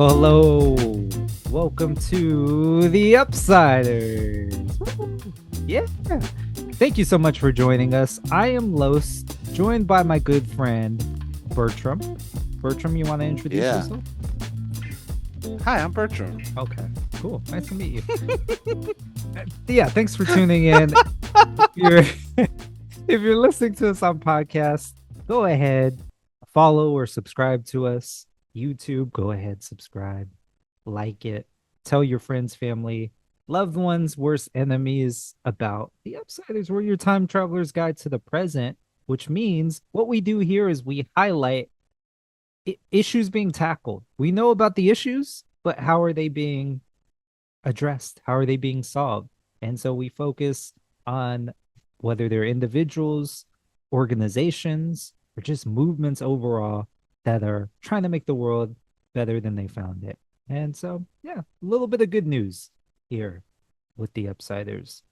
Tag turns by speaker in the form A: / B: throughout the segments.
A: Hello. Welcome to the Upsiders. Yeah. Thank you so much for joining us. I am Los, joined by my good friend Bertram. Bertram, you want to introduce
B: Yeah.
A: yourself?
B: Hi, I'm Bertram.
A: Okay, cool. Nice to meet you. Yeah, thanks for tuning in. If you're if you're listening to us on podcast, go ahead, follow or subscribe to us. YouTube, go ahead, subscribe, like it, tell your friends, family, loved ones, worst enemies about the Upsiders. We're your time traveler's guide to the present, which means what we do here is we highlight issues being tackled. We know about the issues, but how are they being addressed? How are they being solved? And so we focus on whether they're individuals, organizations, or just movements overall that are trying to make the world better than they found it. And so, yeah, a little bit of good news here with the Upsiders.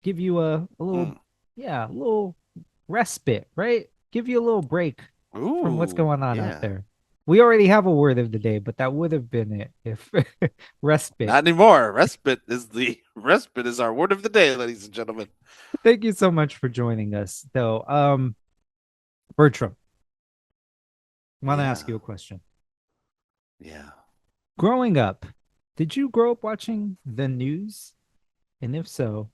A: Give you a little,
B: Mm.
A: yeah, a little respite, right? Give you a little break from what's
B: Ooh,
A: going on out
B: yeah.
A: there. We already have a word of the day, but that would have been it if respite.
B: Not anymore. Respite is our word of the day, ladies and gentlemen.
A: Thank you so much for joining us, though. Bertram, I want to ask
B: Yeah.
A: you a question.
B: Yeah.
A: Growing up, did you grow up watching the news? And if so,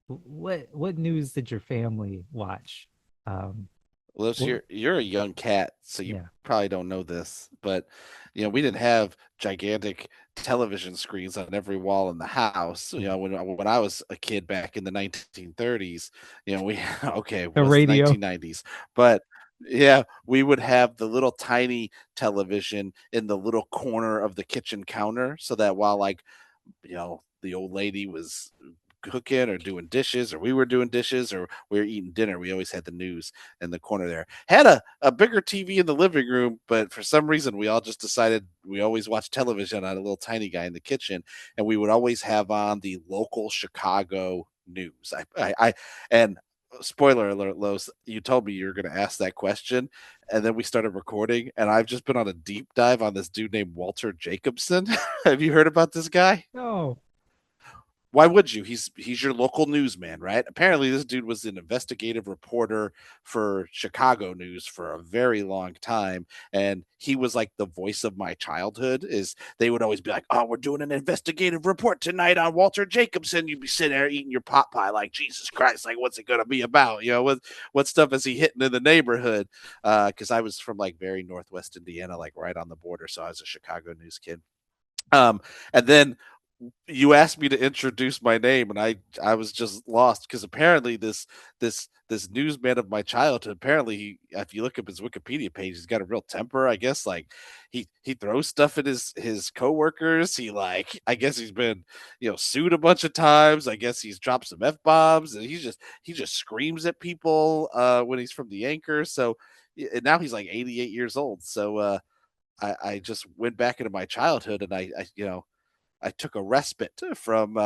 A: what news did your family watch? Um,
B: Well,
A: what,
B: you're a young cat, so you
A: yeah,
B: probably don't know this, but we didn't have gigantic television screens on every wall in the house.
A: yeah,
B: When I was a kid back in the 1930s, we okay, it
A: the
B: was the
A: radio.
B: 1990s, but yeah, we would have the little tiny television in the little corner of the kitchen counter, so that while the old lady was cooking or doing dishes, or we were doing dishes, or we were eating dinner, we always had the news in the corner there. Had a bigger TV in the living room, but for some reason we all just decided we always watch television on a little tiny guy in the kitchen, and we would always have on the local Chicago news. I and spoiler alert, Los, you told me you were going to ask that question, and then we started recording, and I've just been on a deep dive on this dude named Walter Jacobson. Have you heard about this guy?
A: No.
B: Why would you? He's your local newsman, right? Apparently, this dude was an investigative reporter for Chicago news for a very long time, and he was like the voice of my childhood. Is they would always be like, "Oh, we're doing an investigative report tonight on Walter Jacobson." You'd be sitting there eating your pot pie, like Jesus Christ, like what's it gonna be about? What stuff is he hitting in the neighborhood? Because I was from like very northwest Indiana, like right on the border, so I was a Chicago news kid. Um, and then you asked me to introduce my name, and I was just lost because apparently this newsman of my childhood, apparently if you look up his Wikipedia page, he's got a real temper, I guess. Like he throws stuff at his coworkers. He, like, I guess he's been sued a bunch of times. I guess he's dropped some f-bombs, and he just screams at people when he's from the anchor. So and now he's like 88 years old. So I just went back into my childhood, and I took a respite from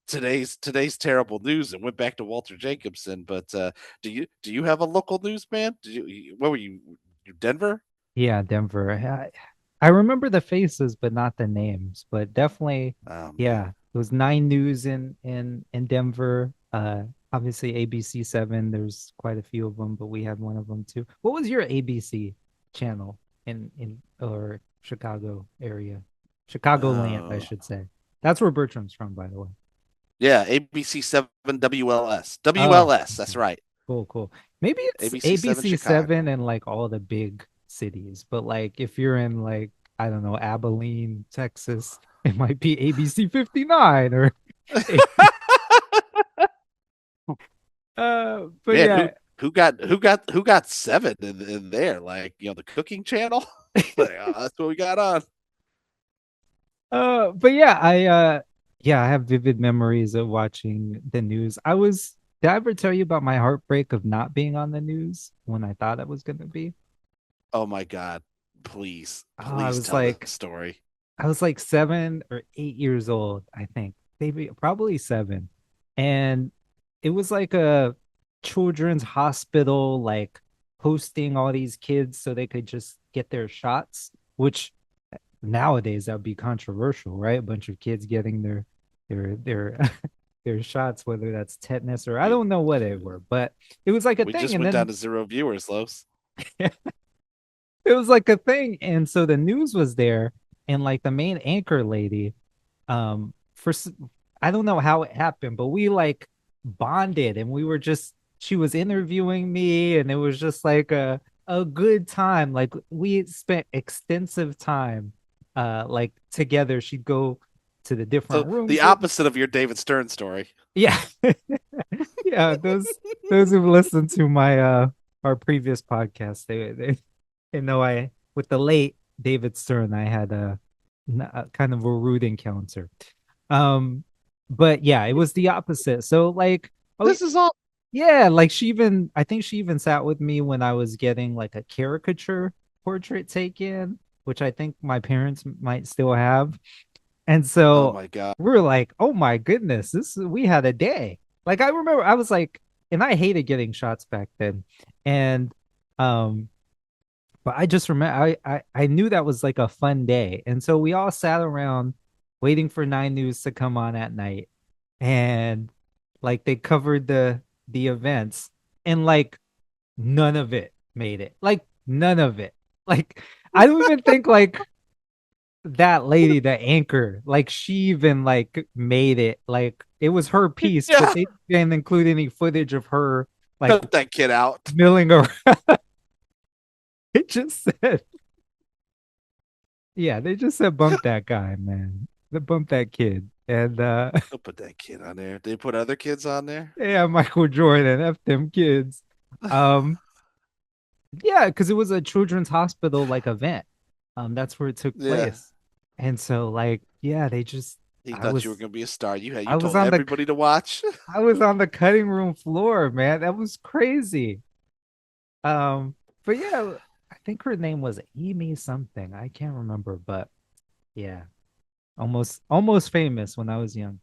B: today's terrible news and went back to Walter Jacobson. But do you have a local news, man? What were you, Denver?
A: Yeah, Denver. I remember the faces, but not the names. But definitely,
B: Oh
A: yeah,
B: man.
A: it was nine news in Denver. Obviously ABC 7. There's quite a few of them, but we had one of them too. What was your ABC channel in or Chicago area? Chicagoland, I
B: Oh
A: should say. That's where Bertram's from, by the way.
B: yeah, ABC 7 WLS.
A: Oh,
B: WLS, that's
A: okay.
B: right.
A: Cool, cool. Maybe it's
B: ABC 7
A: ABC 7
B: Chicago.
A: in like all the big cities, but like if you're in like, I don't know, Abilene, Texas, it might be ABC 59 or but
B: Man,
A: yeah.
B: who got 7 in there? Like, the cooking channel? Like, that's what we got on.
A: But yeah, I have vivid memories of watching the news. Did I ever tell you about my heartbreak of not being on the news when I thought I was gonna be?
B: Oh my god. Please,
A: Oh,
B: please tell the story.
A: I was like 7 or 8 years old, I think. Maybe probably 7. And it was like a children's hospital, like hosting all these kids so they could just get their shots, which nowadays that would be controversial, right? A bunch of kids getting their their shots, whether that's tetanus or I
B: We
A: don't know what they were, but it was like a
B: we
A: thing.
B: just
A: And
B: went down
A: then
B: to 0 viewers, Los.
A: it was like a thing. And so the news was there, and like the main anchor lady, for I don't know how it happened, but we like bonded and we were just she was interviewing me and it was just like a good time. Like we spent extensive time like together. She'd go to the different
B: So the
A: rooms with me.
B: opposite of your David Stern story.
A: Yeah. Yeah, those who've listened to my our previous podcast, they know I with the late David Stern I had a kind of a rude encounter. Um, but yeah, it was the opposite. So like, oh
B: This is all.
A: yeah, like I think she even sat with me when I was getting like a caricature portrait taken, which I think my parents might still have. And
B: Oh
A: so
B: my god.
A: we were like, oh my goodness, we had a day. Like I remember I was like, and I hated getting shots back then. And um but I just remember I knew that was like a fun day. And so we all sat around waiting for Nine News to come on at night. And like they covered the events and like none of it made it. Like none of it. Like I don't even think like that lady, the anchor, like she even like made it. Like it was her piece, but
B: Yeah,
A: they didn't include any footage of her like
B: cut that kid out.
A: milling around. It just said yeah, they just said bump that guy, man. They bump that kid. And
B: Don't put that kid on there. They put other kids on there.
A: yeah, Michael Jordan, F them kids. Um, yeah, because it was a children's hospital like event. That's where it took
B: Yeah,
A: place. And so like, yeah, they just
B: he
A: I
B: thought you were
A: was
B: gonna be a star. You
A: I was
B: told
A: on the
B: everybody to watch.
A: I was on the cutting room floor, man. That was crazy. Um, but yeah, I think her name was Amy something. I can't remember, but yeah, almost famous when I was young.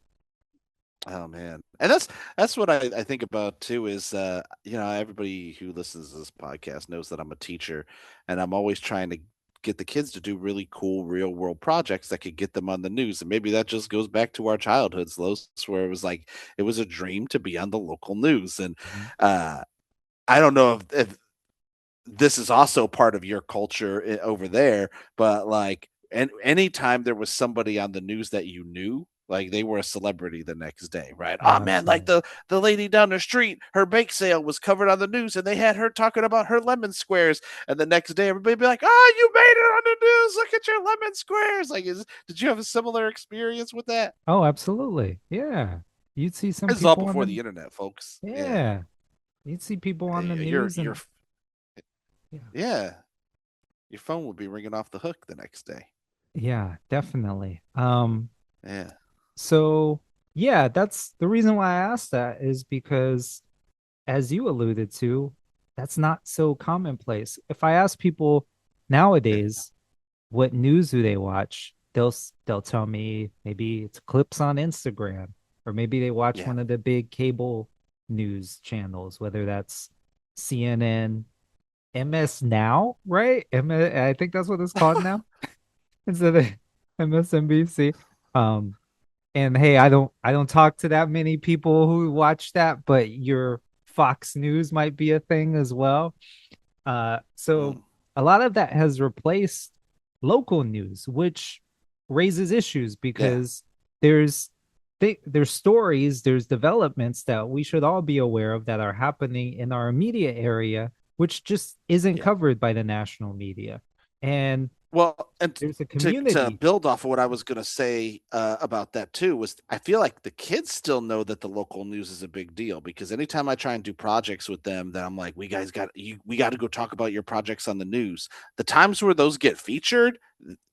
B: Oh man, and that's what I think about too. Is everybody who listens to this podcast knows that I'm a teacher, and I'm always trying to get the kids to do really cool real world projects that could get them on the news. And maybe that just goes back to our childhoods, Los, where it was like it was a dream to be on the local news. And
A: Mhm.
B: uh, I don't know if this is also part of your culture over there, but like, and anytime there was somebody on the news that you knew, like they were a celebrity the next day, right?
A: Oh,
B: Oh man, like
A: absolutely.
B: the lady down the street, her bake sale was covered on the news, and they had her talking about her lemon squares. And the next day, everybody be like, "Oh, you made it on the news! Look at your lemon squares!" Like, did you have a similar experience with that?
A: Oh, absolutely. Yeah. You'd see some
B: This is all
A: people on
B: before
A: the
B: the internet, folks. Yeah,
A: yeah. You'd see people on the
B: you're
A: news
B: you're
A: and yeah.
B: yeah, your phone would be ringing off the hook the next day.
A: Yeah, definitely.
B: Yeah.
A: So yeah, that's the reason why I asked that is because as you alluded to, that's not so commonplace. If I ask people
B: Yeah.
A: nowadays what news do they watch, they'll tell me maybe it's clips on Instagram or maybe they watch
B: Yeah.
A: one of the big cable news channels, whether that's CNN, MS Now, right? I think that's what it's called now instead of MSNBC. Um, and hey, I don't talk to that many people who watch that, but your Fox News might be a thing as well. So
B: Mm.
A: a lot of that has replaced local news, which raises issues
B: Yeah.
A: because there's there's stories, there's developments that we should all be aware of that are happening in our immediate area, which just isn't
B: Yeah.
A: covered by the national media. And
B: Well, and
A: there's a
B: to
A: community.
B: build off of what I was going to say about that too was I feel like the kids still know that the local news is a big deal because anytime I try and do projects with them, that I'm like, we got to go talk about your projects on the news. The times where those get featured,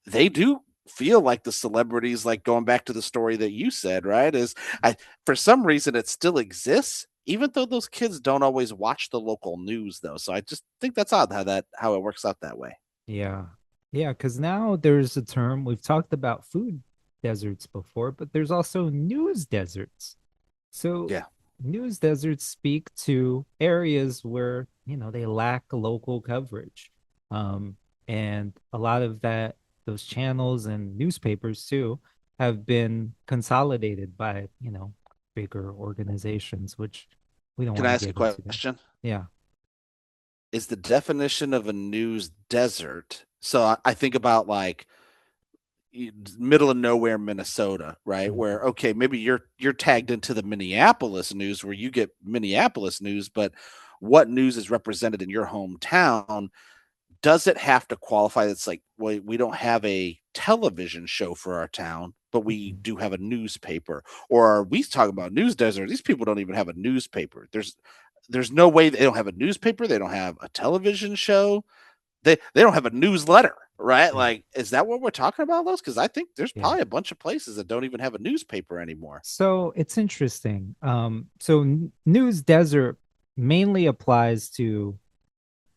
B: they do feel like the celebrities. Like going back to the story that you said, right? Is I for some reason it still exists. Even though those kids don't always watch the local news, though, so I just think that's odd how it works out that way.
A: Yeah. Yeah, because now there's a term we've talked about food deserts before, but there's also news deserts. So
B: Yeah,
A: news deserts speak to areas where, they lack local coverage. Um, and a lot of that those channels and newspapers too have been consolidated by, bigger organizations, which we don't
B: Can I
A: want to
B: ask a
A: get into that.
B: question?
A: Yeah.
B: Is the definition of a news desert? So I think about like middle of nowhere Minnesota, right?
A: Mhm.
B: Where okay, maybe you're tagged into the Minneapolis news where you get Minneapolis news, but what news is represented in your hometown? Does it have to qualify? It's like, well, we don't have a television show for our town, but we
A: Mhm.
B: do have a newspaper. Or are we talking about news desert? These people don't even have a newspaper. There's no way they don't have a newspaper. They don't have a television show. They don't have a newsletter, right?
A: Yeah.
B: Like, is that what we're talking about, those? Because I think there's
A: Yeah.
B: probably a bunch of places that don't even have a newspaper anymore.
A: So it's interesting. So news desert mainly applies to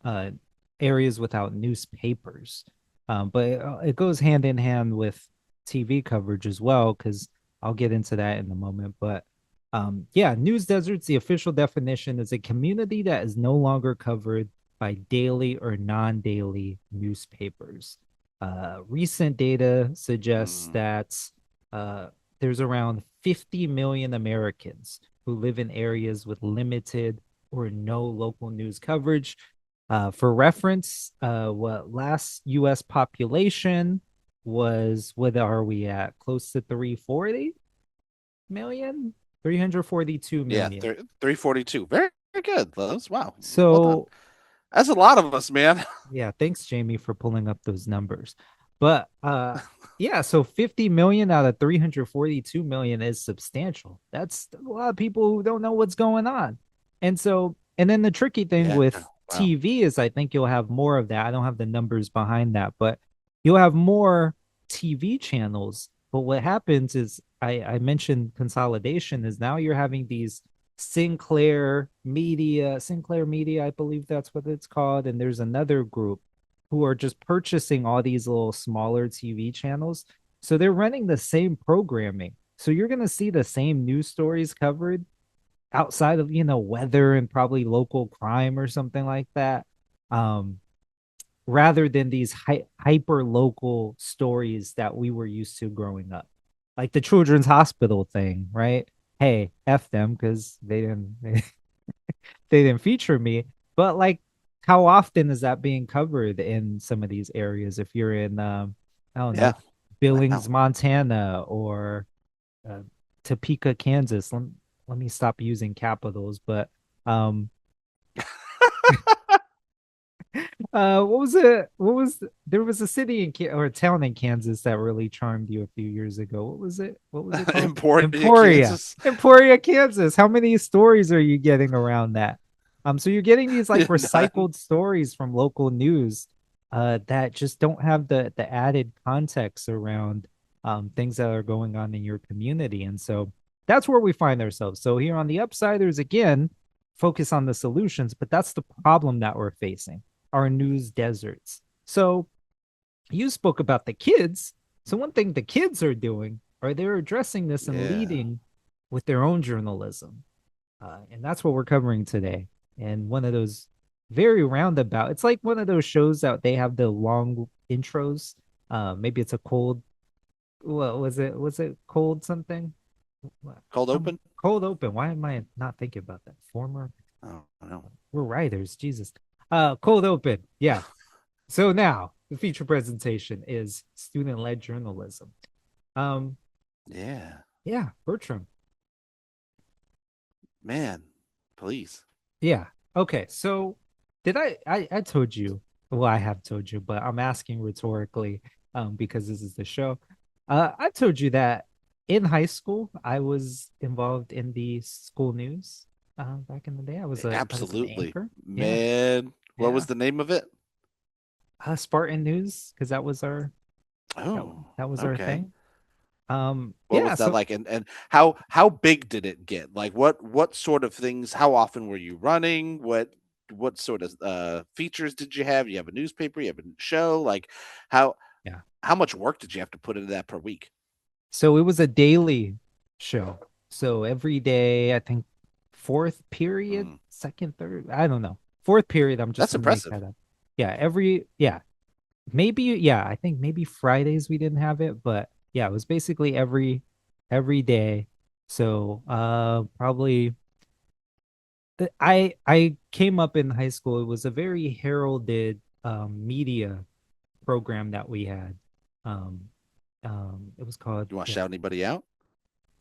A: uh, areas without newspapers. But it goes hand in hand with TV coverage as well, because I'll get into that in a moment. But yeah, news deserts, the official definition is a community that is no longer covered by daily or non daily newspapers. Recent data suggests
B: Mm,
A: that uh, there's around 50 million Americans who live in areas with limited or no local news coverage. For reference, what last U.S. population was, what are we at? Close to 340 million? 342
B: yeah,
A: million.
B: 342. Very, very good, Lowe's. Wow. Well done.
A: So
B: That's a lot of us, man.
A: yeah, thanks, Jamie, for pulling up those numbers. But yeah, so 50 million out of 342 million is substantial. That's a lot of people who don't know what's going on. And then the tricky thing
B: Yeah.
A: with
B: Wow.
A: TV is I think you'll have more of that. I don't have the numbers behind that, but you'll have more TV channels. But what happens is I mentioned consolidation is now you're having these Sinclair Media, I believe that's what it's called. And there's another group who are just purchasing all these little smaller TV channels. So they're running the same programming. So you're going to see the same news stories covered outside of, weather and probably local crime or something like that. Um, Rather than these hyper local stories that we were used to growing up, like the children's hospital thing, right? Hey, F them because they didn't feature me. But like, how often is that being covered in some of these areas? If you're in, I don't
B: Yeah.
A: know, Billings,
B: Wow.
A: Montana, or uh, Topeka, Kansas. Let me stop using capitals, but um, what was it? There was a city or a town in Kansas that really charmed you a few years ago. What was it? What was it called?
B: Emporia,
A: Emporia.
B: Kansas.
A: Emporia, Kansas. How many stories are you getting around that? So you're getting these like
B: None.
A: recycled stories from local news that just don't have the added context around things that are going on in your community. And so that's where we find ourselves. So here on the Upsiders, again, focus on the solutions, but that's the problem that we're facing, our news deserts. So you spoke about the kids. So one thing the kids are doing are they're addressing this and
B: Yeah.
A: leading with their own journalism. And that's what we're covering today. And one of those very roundabout, it's like one of those shows that they have the long intros. Maybe it's a cold, what was it? Was it cold something?
B: Cold open?
A: Cold open. Why am I not thinking about that? Former,
B: Oh, no.
A: we're writers. Jesus. Cold open. Yeah. So now the feature presentation is student-led journalism. Um,
B: Yeah.
A: yeah, Bertram.
B: Man, please.
A: Yeah. Okay. So did I told you, well, I have told you, but I'm asking rhetorically, because this is the show. I told you that in high school I was involved in the school news. Back in the day, I was an
B: Absolutely.
A: anchor. Yeah,
B: Man, what was
A: yeah.
B: the name of it?
A: Spartan News, because that,
B: Oh,
A: that was our
B: okay.
A: thing.
B: What
A: Yeah.
B: was that
A: So
B: like? And how big did it get? Like what sort of things? How often were you running? What sort of features did you have? You have a newspaper, you have a show. Like how
A: yeah.
B: how much work did you have to put into that per week?
A: So it was a daily show. So every day, I think fourth period,
B: Mm,
A: second, third, I don't know. Fourth period, I'm just
B: that's
A: gonna make
B: impressive.
A: that up. Yeah, yeah. maybe, yeah, I think maybe Fridays we didn't have it, but yeah, it was basically every day. So probably I came up in high school. It was a very heralded media program that we had. Um it was called,
B: You want to
A: yeah.
B: shout anybody out?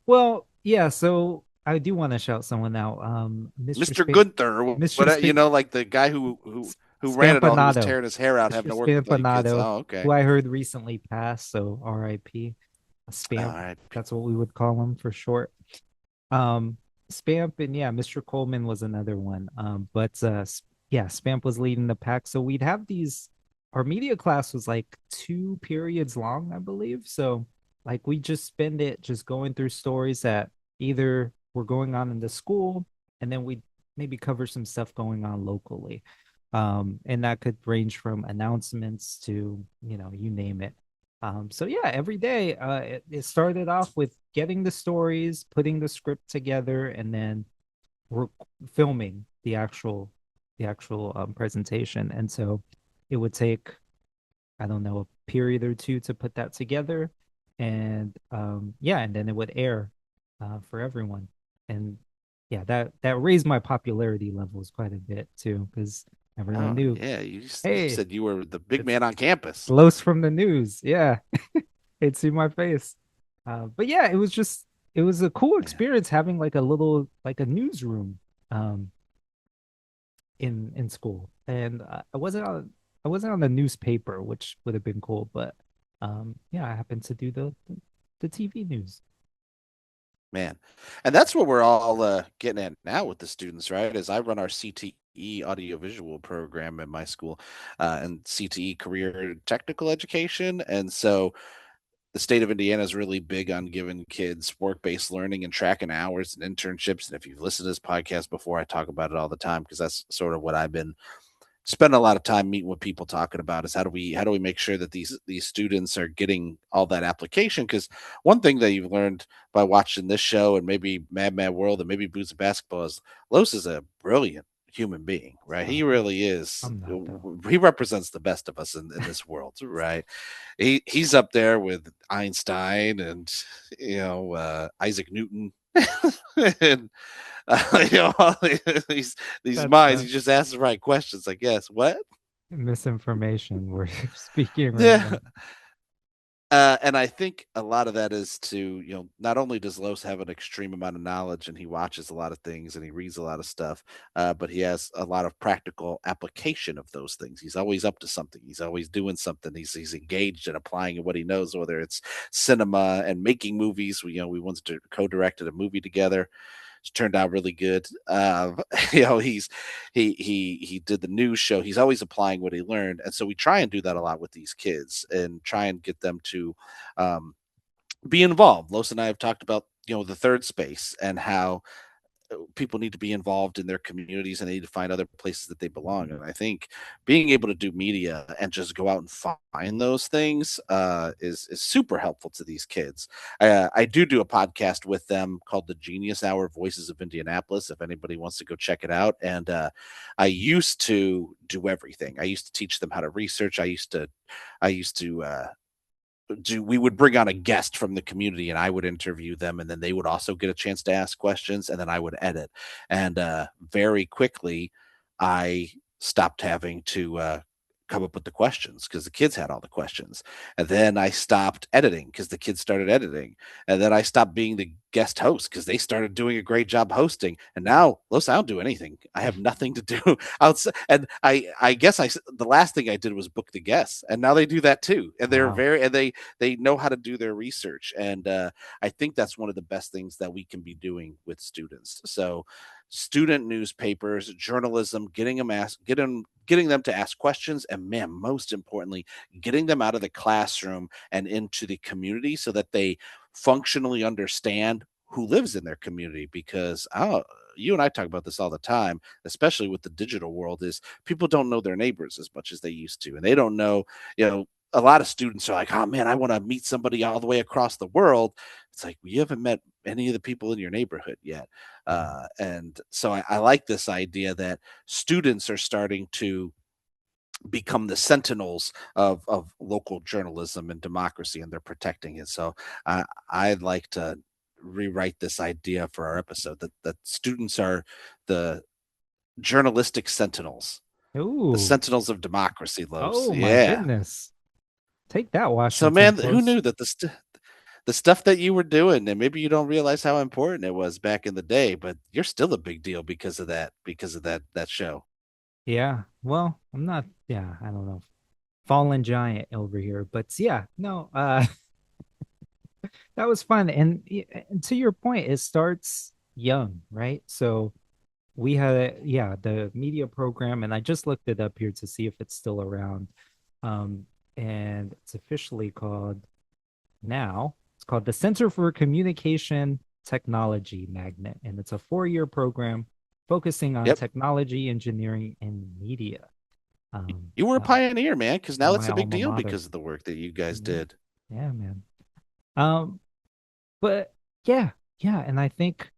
A: Well, yeah, so I do want to shout someone out. Mr.
B: Mr.
A: Span
B: Gunther, or
A: Mr.
B: what? You
A: Span
B: know, like the guy who ran it all, who was
A: Spampanato.
B: tearing his hair out, having
A: Mr.
B: to work with all you kids.
A: Spampanato,
B: Oh,
A: who
B: okay.
A: I heard recently passed, so RIP. A
B: All
A: Spamp,
B: right.
A: that's what we would call him for short. Um, Spamp and yeah, Mr. Coleman was another one. But yeah, Spamp was leading the pack. So we'd have these. Our media class was like 2 periods long, I believe. So like we just spend it just going through stories that either were going on in the school, and then we maybe cover some stuff going on locally. And that could range from announcements to, you name it. So yeah, every day it started off with getting the stories, putting the script together, and then we're filming the actual presentation. And so it would take, I don't know, a period or two to put that together. And yeah, and then it would air for everyone. And yeah, that raised my popularity levels quite a bit too, because everyone
B: Oh
A: knew,
B: yeah, you
A: hey,
B: said you were the big
A: it's
B: man on campus.
A: Los from the news. Yeah. They'd see my face. But yeah, it was a cool
B: Yeah.
A: experience having like a newsroom um in school. And I wasn't on the newspaper, which would have been cool, but yeah, I happened to do the TV news.
B: Man, and that's what we're all getting at now with the students, right? As I run our CTE audiovisual program in my school, and CTE career technical education, and so the state of Indiana is really big on giving kids work-based learning and tracking hours and internships. And if you've listened to this podcast before, I talk about it all the time because that's sort of what I've been spend a lot of time meeting with people talking about is how do we make sure that these students are getting all that application, because one thing that you've learned by watching this show and maybe Mad World and maybe Boots of Basketball is Los is a brilliant human being, right? He
A: Thank
B: really
A: you.
B: is.
A: I'm not though.
B: He represents the best of us in this world, right? He's up there with Einstein and Isaac Newton and all these
A: That's
B: minds. He just asks the right questions, I guess. What?
A: misinformation we're speaking right
B: Yeah.
A: now.
B: And I think a lot of that is to, not only does Los have an extreme amount of knowledge and he watches a lot of things and he reads a lot of stuff, but he has a lot of practical application of those things. He's always up to something. He's always doing something. He's engaged in applying what he knows, whether it's cinema and making movies. We once co-directed a movie together. It's turned out really good. He did the news show. He's always applying what he learned, and so we try and do that a lot with these kids and try and get them to um, be involved. Los and I have talked about the third space and how people need to be involved in their communities and they need to find other places that they belong. And I think being able to do media and just go out and find those things is super helpful to these kids. I do a podcast with them called the Genius Hour Voices of Indianapolis. If anybody wants to go check it out. And I used to do everything. I used to teach them how to research. I used to we would bring on a guest from the community and I would interview them, and then they would also get a chance to ask questions, and then I would edit. And very quickly I stopped having to come up with the questions because the kids had all the questions. And then I stopped editing because the kids started editing. And then I stopped being the guest host because they started doing a great job hosting. And now, Los, I don't do anything. I have nothing to do outside. And I guess the last thing I did was book the guests, and now they do that too. And
A: Wow.
B: they know how to do their research. And I think that's one of the best things that we can be doing with students. So student newspapers, journalism, getting them to ask questions, and man, most importantly, getting them out of the classroom and into the community so that they functionally understand who lives in their community. Because you and I talk about this all the time, especially with the digital world, is people don't know their neighbors as much as they used to, and they don't know, a lot of students are like, oh man, I want to meet somebody all the way across the world. It's like, well, you haven't met any of the people in your neighborhood yet. And so I like this idea that students are starting to become the sentinels of local journalism and democracy, and they're protecting it. So I'd like to rewrite this idea for our episode that students are the journalistic sentinels, the
A: Ooh.
B: sentinels of democracy, Los.
A: Oh my
B: Yeah.
A: goodness. Take that,
B: So,
A: Washington
B: man, who
A: Post.
B: knew that the stuff that you were doing, and maybe you don't realize how important it was back in the day, but you're still a big deal because of that show.
A: Yeah. Well, I'm not, yeah, I don't know. Fallen giant over here. But yeah, no, that was fun. And to your point, it starts young, right? So we had, yeah, the media program, and I just looked it up here to see if it's still around. Um, and it's officially called now. It's called the Center for Communication Technology Magnet, and it's a 4-year program focusing on
B: Yep.
A: technology, engineering, and media. Um,
B: You were a
A: uh,
B: pioneer, man, because now
A: in
B: it's
A: my
B: a big
A: alma
B: deal
A: mater.
B: because of the work that you guys
A: Yeah,
B: did.
A: yeah, man. Um, but yeah, yeah, and I think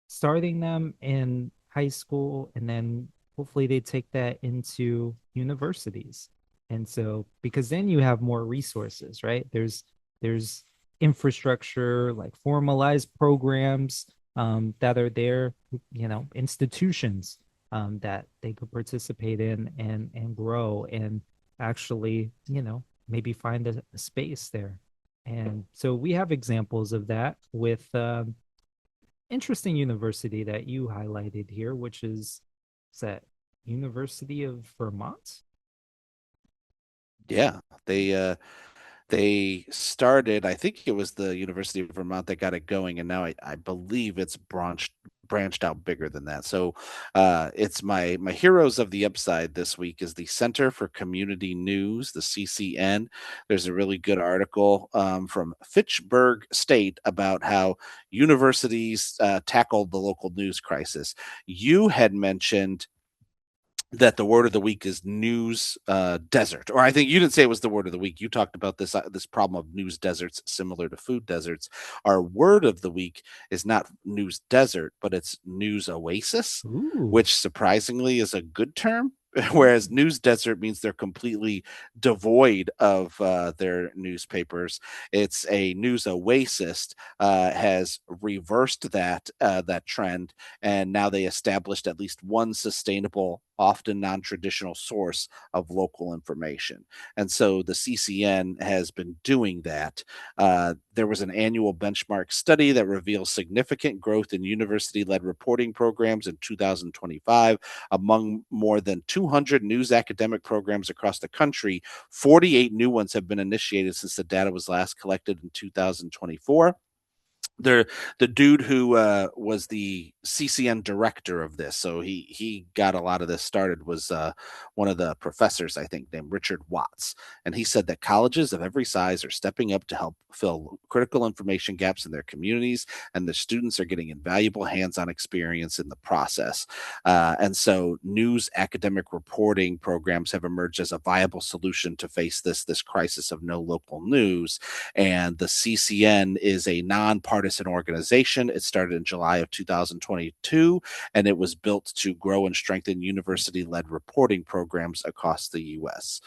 A: starting them in high school and then hopefully they take that into universities. And so because then you have more resources, right? There's infrastructure, like formalized programs that are there, institutions that they could participate in and grow and actually, maybe find a space there. And so we have examples of that with interesting university that you highlighted here, which is that University of Vermont?
B: Yeah, they started, I think it was the University of Vermont that got it going, and now I believe it's branched out bigger than that. So it's my heroes of the upside this week is the Center for Community News, the CCN. There's a really good article from Fitchburg State about how universities tackled the local news crisis. You had mentioned that the word of the week is news desert, or I think you didn't say it was the word of the week. You talked about this problem of news deserts similar to food deserts. Our word of the week is not news desert, but it's news oasis,
A: Ooh.
B: which surprisingly is a good term. Whereas news desert means they're completely devoid of their newspapers. It's a news oasis has reversed that trend, and now they established at least one sustainable, often non-traditional source of local information. And so the CCN has been doing that. There was an annual benchmark study that reveals significant growth in university-led reporting programs in 2025. Among more than 200 news academic programs across the country, 48 new ones have been initiated since the data was last collected in 2024. The dude who was the CCN director of this, so he got a lot of this started, was one of the professors, I think, named Richard Watts, and he said that colleges of every size are stepping up to help fill critical information gaps in their communities, and the students are getting invaluable hands-on experience in the process. And so, news academic reporting programs have emerged as a viable solution to face this crisis of no local news. And the CCN is a nonpartisan organization. It started in July of 2022, and it was built to grow and strengthen university-led reporting programs across the U.S.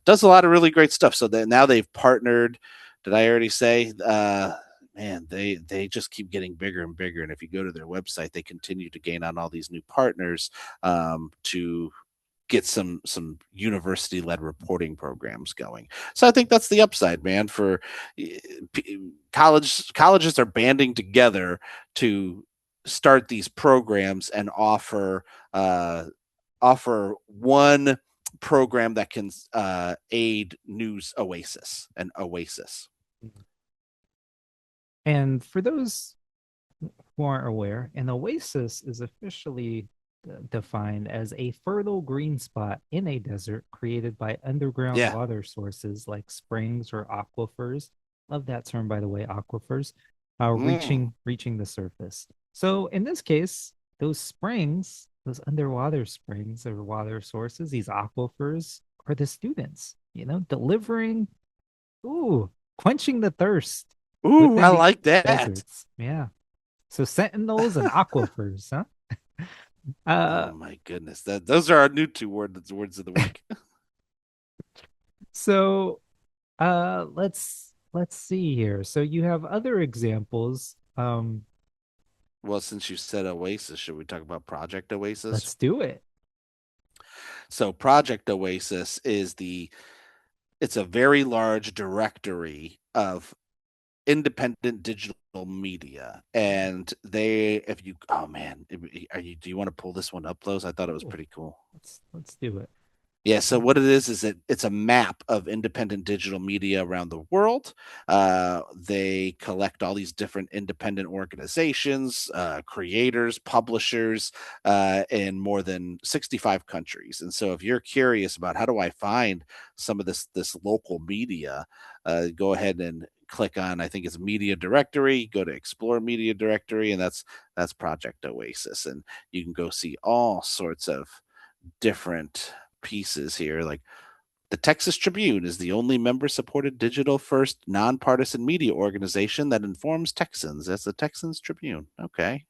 B: Does a lot of really great stuff. So now they've partnered. Did I already say? Man, they just keep getting bigger and bigger. And if you go to their website, they continue to gain on all these new partners to get some university led reporting programs going. So I think that's the upside, man. For eh, colleges are banding together to start these programs and offer one program that can aid news oasis and oasis.
A: And for those who aren't aware, an oasis is officially defined as a fertile green spot in a desert created by underground
B: Yeah.
A: water sources like springs or aquifers. Love that term, by the way, aquifers,
B: Mm.
A: reaching the surface. So in this case, those springs, those underwater springs or water sources, these aquifers are the students, delivering, ooh, quenching the thirst
B: Ooh, I
A: within these
B: like that.
A: deserts. Yeah. So sentinels and aquifers, huh? Uh,
B: Oh my goodness. Those are our new words of the week.
A: so let's see here. So you have other examples.
B: Well, since you said Oasis, should we talk about Project Oasis?
A: Let's do it.
B: So Project Oasis is it's a very large directory of independent digital media, and they if you oh man, are you do you want to pull this one up, Lowe's? I thought it was
A: Cool.
B: pretty cool.
A: Let's do it.
B: Yeah, so what it is that it's a map of independent digital media around the world. They collect all these different independent organizations, creators, publishers, in more than 65 countries. And so, if you're curious about how do I find some of this local media, go ahead and click on, I think it's Media Directory. Go to Explore Media Directory, and that's Project Oasis, and you can go see all sorts of different pieces here. Like the Texas Tribune is the only member supported digital first nonpartisan media organization that informs Texans. That's the Texans Tribune. Okay.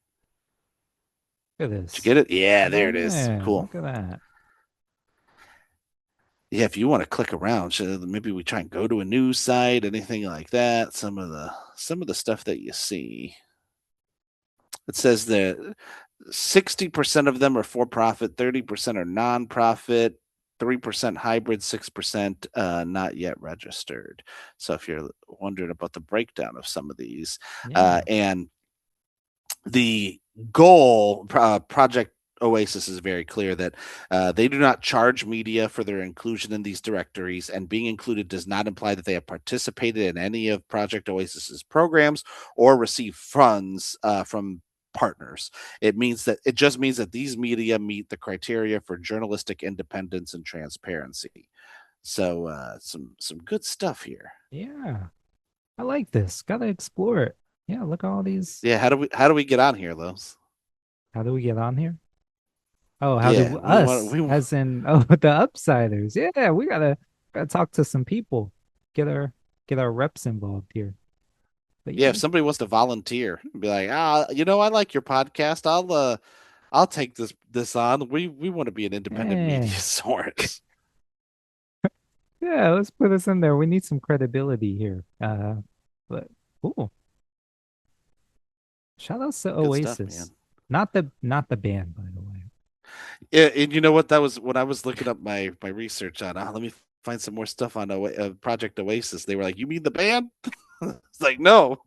A: Look at
B: Did you
A: this.
B: get it? Yeah, there it is.
A: Yeah,
B: Cool.
A: look at that.
B: Yeah, if you want to click around, maybe we try and go to a news site, anything like that. Some of the stuff that you see. It says that 60% of them are for profit, 30% are nonprofit, 3% hybrid, 6% not yet registered. So if you're wondering about the breakdown of some of these,
A: Yeah.
B: and the goal, Project Oasis is very clear that they do not charge media for their inclusion in these directories, and being included does not imply that they have participated in any of Project Oasis's programs or received funds from partners. It just means that these media meet the criteria for journalistic independence and transparency. So some good stuff here.
A: Yeah. I like this. Gotta explore it. Yeah, look at all these.
B: Yeah, how do we get on here, Los?
A: How do we get on here? Oh, how
B: Yeah,
A: do us,
B: we
A: as in oh the upsiders. Yeah, we gotta talk to some people. Get our get our reps involved here. But
B: Yeah,
A: yeah,
B: if somebody wants to volunteer, be like, I like your podcast. I'll take this on. We want to be an independent media
A: yeah.
B: source.
A: Yeah, let's put us in there. We need some credibility here. But cool. Shout outs to
B: Good stuff,
A: Oasis.
B: man.
A: Not the band, by the way.
B: Yeah, and you know what? That was when I was looking up my research on. Let me find some more stuff on Project Oasis. They were like, "You mean the band?" It's like, no.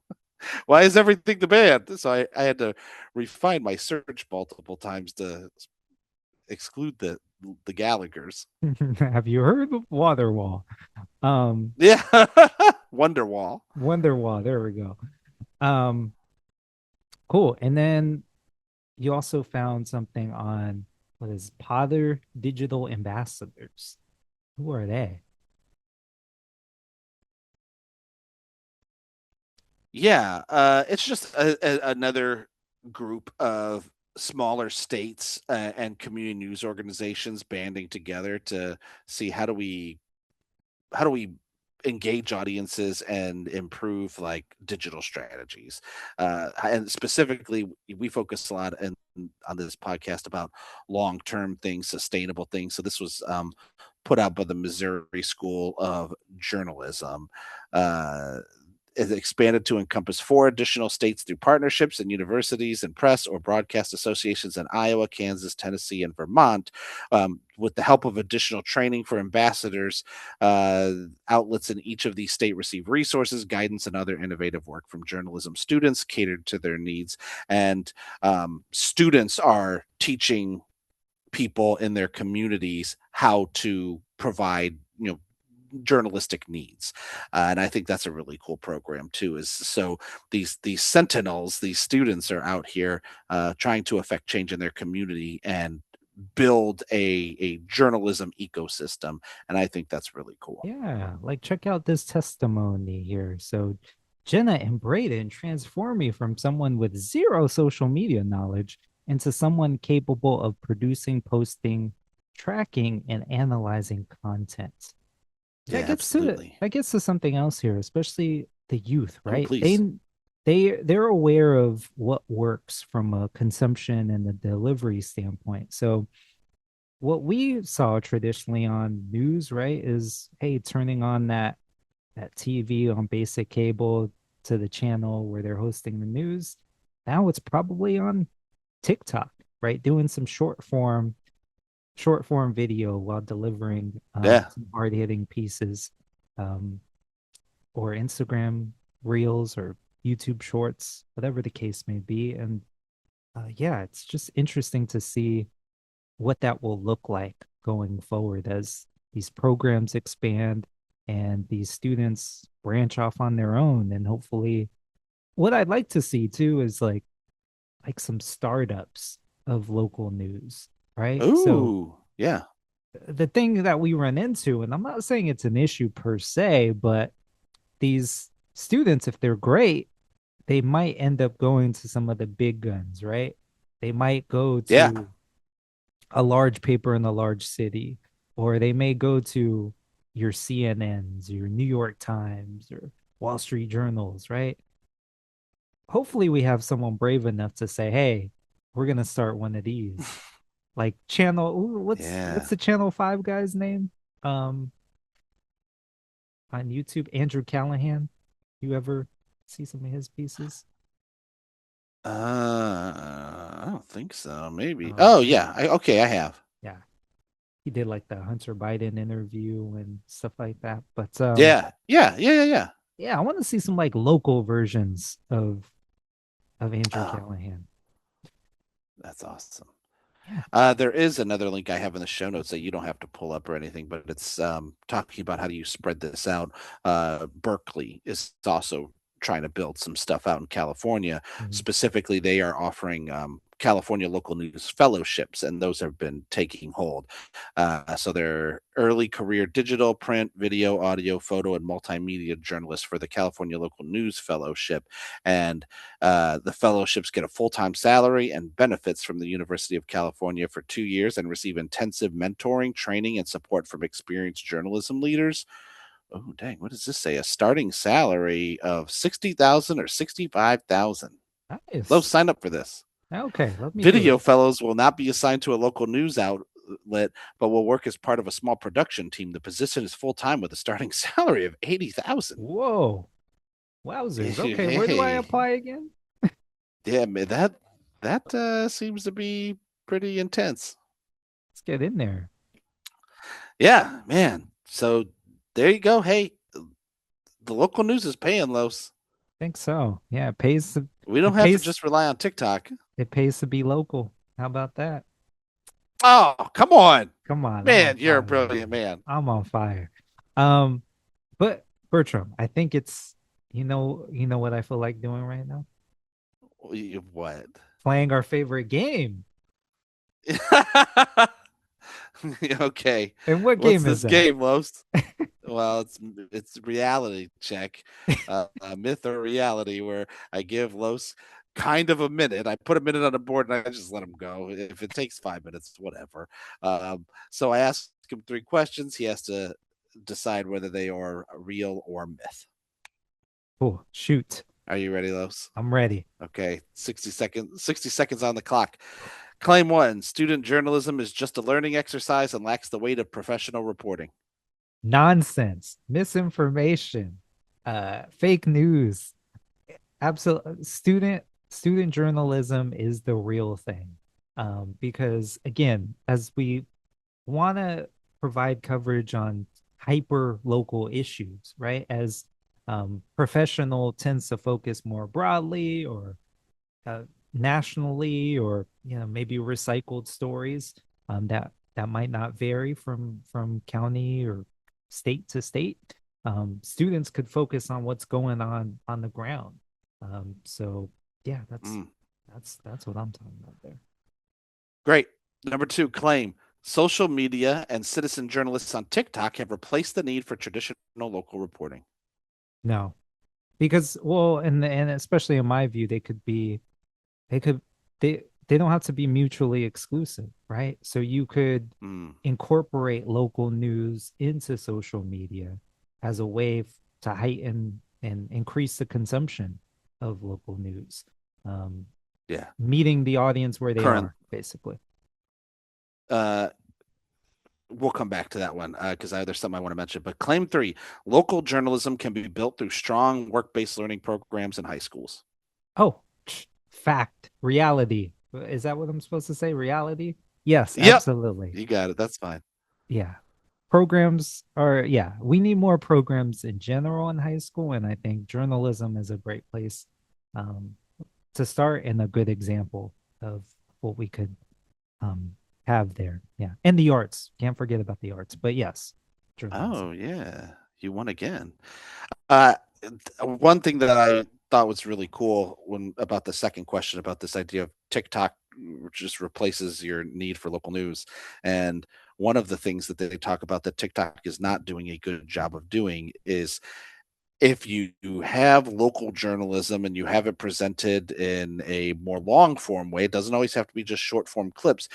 B: Why is everything the band? So I had to refine my search multiple times to exclude the Gallaghers.
A: Have you heard of Waterwall? Um,
B: Yeah, Wonderwall.
A: Wonderwall. There we go. Um, cool. And then you also found something on what is Potter Digital Ambassadors. Who are they?
B: Yeah, it's just another group of smaller states and community news organizations banding together to see how do we engage audiences and improve like digital strategies. And specifically, we focus a lot on this podcast about long-term things, sustainable things. So this was put out by the Missouri School of Journalism. Uh, is expanded to encompass 4 additional states through partnerships and universities and press or broadcast associations in Iowa, Kansas, Tennessee, and Vermont. With the help of additional training for ambassadors, outlets in each of these states receive resources, guidance, and other innovative work from journalism students catered to their needs. And students are teaching people in their communities how to provide, journalistic needs, and I think that's a really cool program too. Is so these sentinels, these students are out here trying to affect change in their community and build a journalism ecosystem, and I think that's really cool.
A: Yeah, like check out this testimony here. So Jenna and Braden transform me from someone with zero social media knowledge into someone capable of producing, posting, tracking, and analyzing content.
B: Yeah, absolutely.
A: That gets to something else here, especially the youth,
B: Oh,
A: right?
B: please.
A: they're aware of what works from a consumption and a delivery standpoint. So what we saw traditionally on news, right, is hey, turning on that TV on basic cable to the channel where they're hosting the news. Now it's probably on TikTok, right? Doing some short form video while delivering
B: Yeah.
A: some hard hitting pieces, um, or Instagram reels or YouTube shorts, whatever the case may be. And yeah, it's just interesting to see what that will look like going forward as these programs expand and these students branch off on their own. And hopefully, what I'd like to see too is like some startups of local news, right? So
B: Ooh. Yeah.
A: the thing that we run into, and I'm not saying it's an issue per se, but these students, if they're great, they might end up going to some of the big guns, right? They might go
B: Yeah.
A: to a large paper in a large city, or they may go to your CNNs, your New York Times, or Wall Street Journals, right? Hopefully, we have someone brave enough to say, "Hey, we're gonna start one of these." Like what's
B: Yeah.
A: the Channel 5 guy's name? Um, on YouTube, Andrew Callahan. You ever see some of his pieces?
B: I don't think so. Maybe.
A: Oh
B: Oh
A: man,
B: yeah. Okay, I have.
A: yeah, he did like the Hunter Biden interview and stuff like that. But
B: Yeah. Yeah. Yeah. Yeah. Yeah.
A: yeah, I want to see some like local versions of Andrew
B: Oh,
A: Callahan.
B: that's awesome.
A: Yeah.
B: There is another link I have in the show notes that you don't have to pull up or anything, but it's talking about how do you spread this out. Berkeley is also trying to build some stuff out in California.
A: Mhm.
B: Specifically, they are offering California local news fellowships, and those have been taking hold. So they're early career digital, print, video, audio, photo, and multimedia journalists for the California Local News Fellowship. And the fellowships get a full time salary and benefits from the University of California for 2 years and receive intensive mentoring, training, and support from experienced journalism leaders. Oh, dang. What does this say? A starting salary of 60,000 or 65,000. Low,
A: Nice.
B: sign up for this.
A: Okay, let me do
B: Video
A: it.
B: fellows will not be assigned to a local news outlet, but will work as part of a small production team. The position is full time with a starting salary of 80,000.
A: Whoa. Wowzers. Okay, where do I
B: Hey,
A: apply again?
B: yeah, man, that seems to be pretty intense.
A: Let's get in there.
B: Yeah, man. So there you go. Hey, the local news is paying, Los.
A: I think so. Yeah,
B: We don't
A: it
B: have to
A: pays
B: just rely on TikTok.
A: it pays to be local. How about that?
B: Oh, come on,
A: Come on, I'm on
B: man! You're a
A: fire,
B: brilliant
A: man.
B: man.
A: I'm on fire. Um, but Bertram, I think it's you know what I feel like doing right now?
B: What?
A: Playing our favorite game.
B: Okay,
A: And what
B: what's
A: game is
B: this
A: that?
B: game, Los? Well, it's reality check, myth or reality, where I give Los kind of a minute. I put a minute on the board and I just let him go. If it takes 5 minutes, whatever. So I ask him three questions. He has to decide whether they are real or myth.
A: Oh, shoot.
B: Are you ready, Los?
A: I'm ready.
B: Okay, 60 seconds. 60 seconds on the clock. Claim one: student journalism is just a learning exercise and lacks the weight of professional reporting.
A: Nonsense, misinformation, fake news. Absolute student journalism is the real thing. Because again, as we want to provide coverage on hyper local issues, right? As professional tends to focus more broadly or uh, nationally, or maybe recycled stories that might not vary from county or state to state. Students could focus on what's going on the ground. So yeah,
B: Mm,
A: that's what I'm talking about there.
B: great. Number two: claim social media and citizen journalists on TikTok have replaced the need for traditional local reporting.
A: No, because well, and especially in my view, they could they don't have to be mutually exclusive, right? So you could
B: Mm,
A: incorporate local news into social media as a way to heighten and increase the consumption. of local news. Um,
B: Yeah.
A: Meeting the audience where they
B: Current.
A: are, basically.
B: Uh, we'll come back to that one because there's something I want to mention. But claim three: local journalism can be built through strong work-based learning programs in high schools.
A: Oh, fact, reality. Is that what I'm supposed to say? Reality? Yes,
B: Yep,
A: absolutely.
B: you got it. That's fine.
A: Yeah. Programs are, yeah, we need more programs in general in high school. And I think journalism is a great place um, to start and a good example of what we could um, have there. Yeah. And the arts. Can't forget about the arts. But yes, journalism.
B: Oh yeah, you won again. Uh, One thing that I thought was really cool when about the second question about this idea of TikTok just replaces your need for local news, and one of the things that they talk about that TikTok is not doing a good job of doing is if you have local journalism and you have it presented in a more long form way, it doesn't always have to be just short form clips.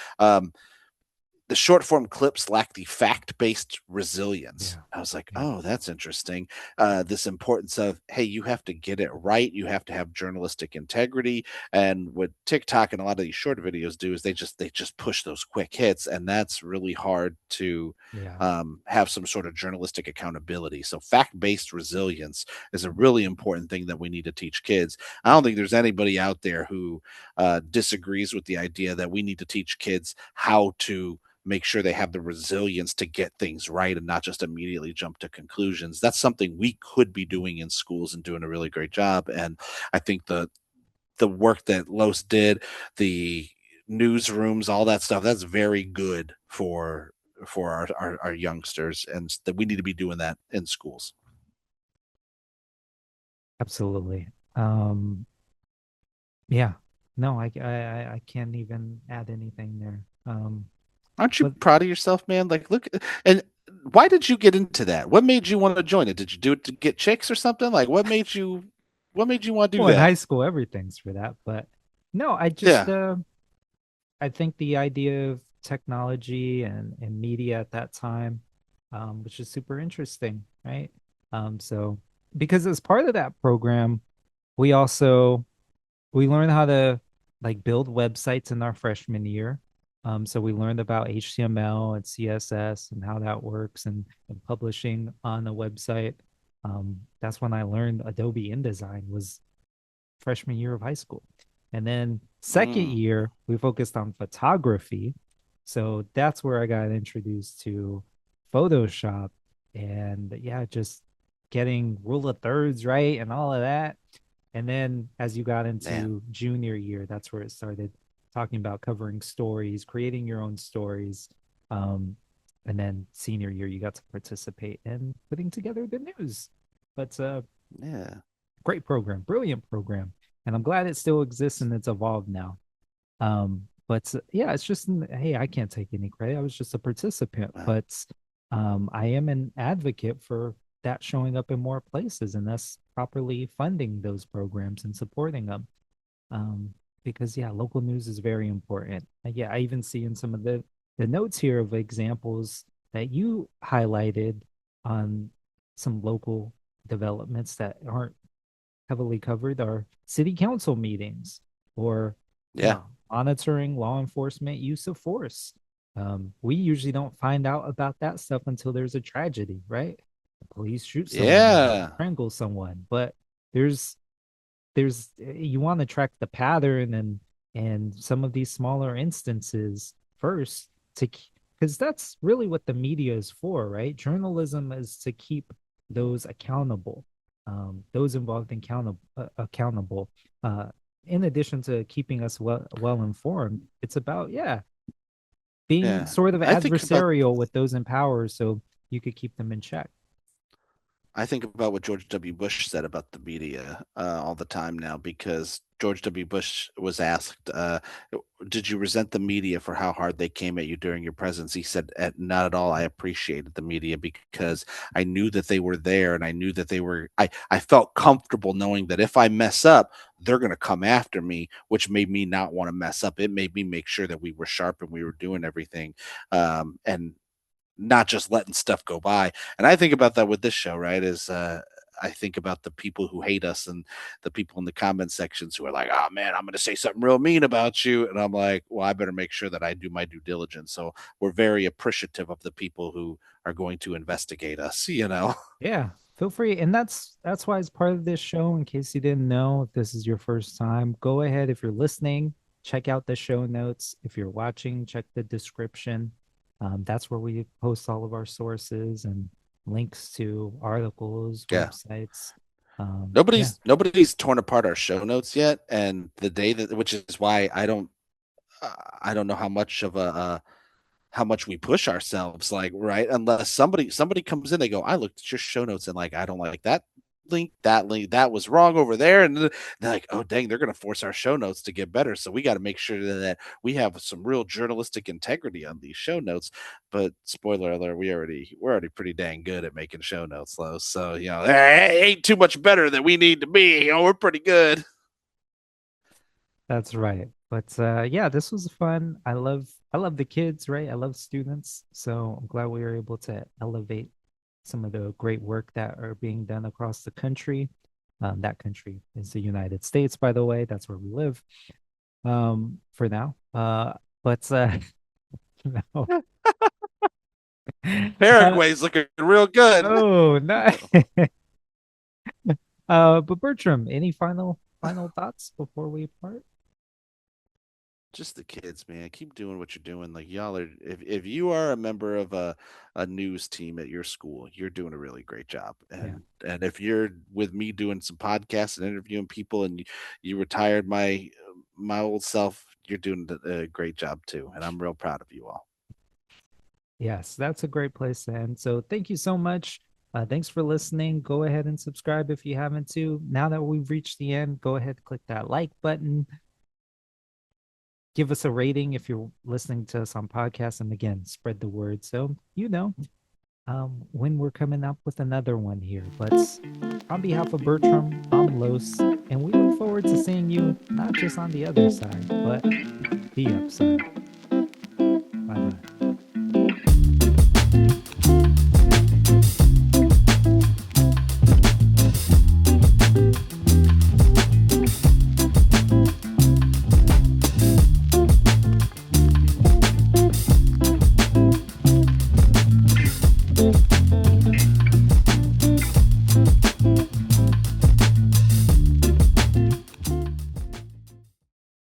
B: The short form clips lack the fact based resilience.
A: Yeah.
B: I was like,
A: Yeah.
B: oh, that's interesting. This importance of, hey, you have to get it right. You have to have journalistic integrity. And what TikTok and a lot of these short videos do is they just push those quick hits, and that's really hard to
A: Yeah.
B: have some sort of journalistic accountability. So fact based resilience is a really important thing that we need to teach kids. I don't think there's anybody out there who disagrees with the idea that we need to teach kids how to make sure they have the resilience to get things right and not just immediately jump to conclusions. That's something we could be doing in schools and doing a really great job. And I think the work that Los did, the newsrooms, all that stuff, that's very good for our youngsters, and that we need to be doing that in schools.
A: Absolutely. Yeah. No, I can't even add anything there.
B: Aren't you
A: But
B: proud of yourself, man? Like, look, and why did you get into that? What made you want to join it? Did you do it to get chicks or something? Like, what made you want to do
A: well, in
B: that?
A: high school, everything's for that. But no, I just
B: Yeah,
A: I think the idea of technology and media at that time, which is super interesting, right? So because as part of that program, we also we learned how to like build websites in our freshman year. So we learned about HTML and CSS and how that works and publishing on a website. That's when I learned Adobe InDesign was freshman year of high school. And then second
B: mm,
A: year, we focused on photography. So that's where I got introduced to Photoshop and yeah, just getting rule of thirds right and all of that. And then as you got
B: man,
A: into junior year, that's where it started talking about covering stories, creating your own stories. Um, and then senior year, you got to participate in putting together the news. But
B: yeah.
A: great program, brilliant program, and I'm glad it still exists and it's evolved now. But yeah, it's just hey, I can't take any credit. I was just a participant,
B: Wow.
A: but I am an advocate for that showing up in more places and us properly funding those programs and supporting them. Um, because yeah, local news is very important. Yeah, I even see in some of the notes here of examples that you highlighted on some local developments that aren't heavily covered are city council meetings or, you
B: Yeah,
A: know, monitoring law enforcement use of force. We usually don't find out about that stuff until there's a tragedy, right? The police shoot someone or
B: yeah,
A: strangle someone, but there's you want to track the pattern and some of these smaller instances first to because that's really what the media is for, right? Journalism is to keep those accountable, those involved accountable. Uh, in addition to keeping us well informed, it's about yeah being
B: yeah.
A: sort of
B: I think about
A: adversarial with those in power so you could keep them in check.
B: I think about what George W. Bush said about the media all the time now because George W. Bush was asked, "Did you resent the media for how hard they came at you during your presidency?" He said, "Not at all. I appreciated the media because I knew that they were there, and I knew that they were. I felt comfortable knowing that if I mess up, they're going to come after me, which made me not want to mess up. It made me make sure that we were sharp and we were doing everything, and not just letting stuff go by." And I think about that with this show, right? Is I think about the people who hate us and the people in the comment sections who are like, "Oh man, I'm going to say something real mean about you," and I'm like, "Well, I better make sure that I do my due diligence." So we're very appreciative of the people who are going to investigate us. You know.
A: Yeah, feel free. And that's why it's part of this show. In case you didn't know, if this is your first time, go ahead. If you're listening, check out the show notes. If you're watching, check the description. That's where we post all of our sources and links to articles,
B: Yeah.
A: websites. Yeah,
B: Nobody's torn apart our show notes yet, and the day that, which is why I don't know how much of a how much we push ourselves, like, right, unless somebody comes in, they go, I looked at your show notes and like, I don't like that link that was wrong over there, and they're like, oh dang, they're going to force our show notes to get better, so we got to make sure that we have some real journalistic integrity on these show notes. But spoiler alert, we're already pretty dang good at making show notes, though, so ain't too much better than we need to be. We're pretty good.
A: that's right. But yeah, this was fun. I love the kids, right? I love students. So I'm glad we were able to elevate some of the great work that are being done across the country. That country is the United States, by the way. That's where we live for now. But no.
B: Paraguay's looking real good.
A: Oh, no. But Bertram, any final thoughts before we part?
B: Just the kids, man. Keep doing what you're doing. Like, y'all are, if you are a member of a news team at your school, you're doing a really great job.
A: Yeah.
B: And if you're with me doing some podcasts and interviewing people, and you retired my old self, you're doing a great job too. And I'm real proud of you all.
A: Yes, that's a great place to end. So thank you so much. Thanks for listening. Go ahead and subscribe if you haven't to. Now that we've reached the end, go ahead and click that like button. Give us a rating if you're listening to us on podcasts. And again, spread the word. So when we're coming up with another one here. But on behalf of Bertram, I'm Los, and we look forward to seeing you not just on the other side, but the upside.